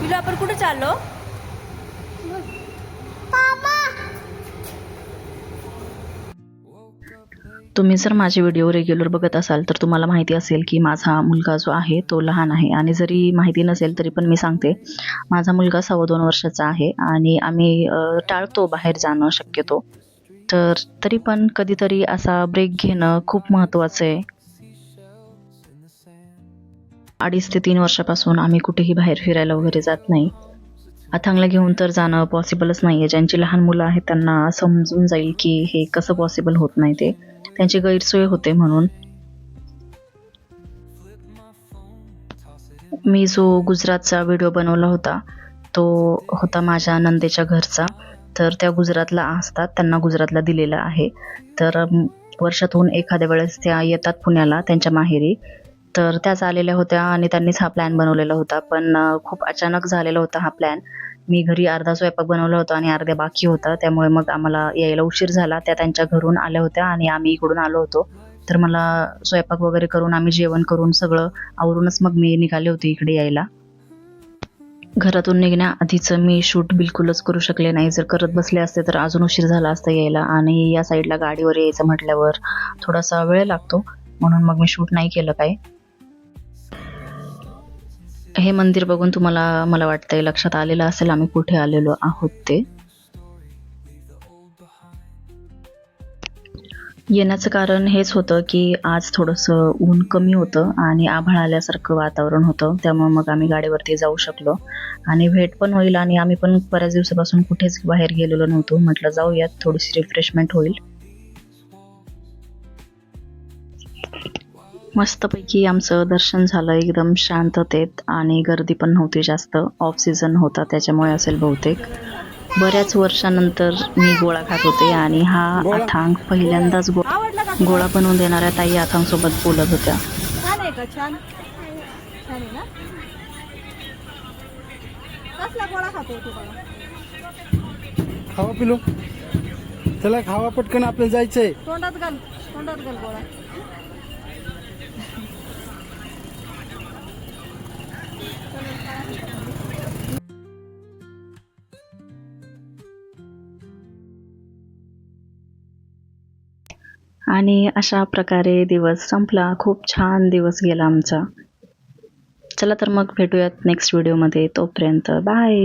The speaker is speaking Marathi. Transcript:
पिलू आपण कुठे चाललो? तुम्ही जर माझे व्हिडिओ रेग्युलर बघत असाल तर तुम्हाला माहिती असेल की माझा मुलगा जो आहे तो लहान आहे. आणि जरी माहिती नसेल तरी पण मी सांगते, माझा मुलगा 2.25 वर्षाचा आहे आणि आम्ही टाळतो बाहेर जाणं शक्यतो. तर तरी पण कधीतरी असा ब्रेक घेणं खूप महत्त्वाचं आहे. 2.5 ते 3 वर्षापासून आम्ही कुठेही बाहेर फिरायला वगैरे जात नाही. अथांगला घेऊन तर जाणं पॉसिबलच नाही आहे. ज्यांची लहान मुलं आहेत त्यांना समजून जाईल की हे कसं पॉसिबल होत नाही ते. त्यांची गैरसोय होते म्हणून. मी जो गुजरातचा व्हिडिओ बनवला होता तो होता माझ्या नंदेच्या घरचा. तर त्या गुजरातला असतात, त्यांना गुजरातला दिलेला आहे. तर वर्षातून एखाद्या वेळेस त्या येतात पुण्याला त्यांच्या माहेरी. तर त्याच आलेल्या होत्या आणि त्यांनीच हा प्लॅन बनवलेला होता. पण खूप अचानक झालेला होता हा प्लॅन. मी घरी अर्धा स्वयंपाक बनवला होता आणि अर्ध्या बाकी होता. त्यामुळे मग आम्हाला यायला उशीर झाला. त्या त्यांच्या घरून आल्या होत्या आणि आम्ही इकडून आलो होतो. तर मला स्वयंपाक वगैरे करून आम्ही जेवण करून सगळं आवरूनच मग मी निघाले होते इकडे यायला. घरातून निघण्याआधीच मी शूट बिलकुलच करू शकले नाही. जर करत बसले असते तर अजून उशीर झाला असता यायला. आणि या साईडला गाडीवर यायचं म्हटल्यावर थोडासा वेळ लागतो, म्हणून मग मी शूट नाही केलं काय. हे मंदिर बघून तुम्हाला मला वाटतंय लक्षात आलेलं असेल आम्ही कुठे आलेलो आहोत ते. येण्याचं कारण हेच होतं की आज थोडंसं ऊन कमी होतं आणि आभाळ आल्यासारखं वातावरण होतं. त्यामुळे मग आम्ही गाडीवरती जाऊ शकलो आणि भेट पण होईल. आणि आम्ही पण बऱ्याच दिवसापासून कुठेच बाहेर गेलेलो नव्हतो. म्हटलं जाऊयात, थोडीशी रिफ्रेशमेंट होईल. मस्तपैकी आमचं दर्शन झालं एकदम शांततेत आणि गर्दी पण नव्हती जास्त. ऑफ सीझन होता त्याच्यामुळे असेल बहुतेक. बऱ्याच वर्षानंतर मी गोळा खात होते आणि हा अथांग पहिल्यांदाच गोळा बनवून देणाऱ्या ताई अथांग सोबत बोलत होत्या. छान आहे का? छान छान आहे ना? कसला गोळा खातो तू? खावा पिलो, चला खावा पटकन, आपल्याला जायचंय. तोंडात घाल, तोंडात घाल गोळा. आणि अशा प्रकारे दिवस संपला. खूप छान दिवस गेला आमचा. चला तर मग भेटूयात नेक्स्ट व्हिडिओमध्ये. तोपर्यंत बाय.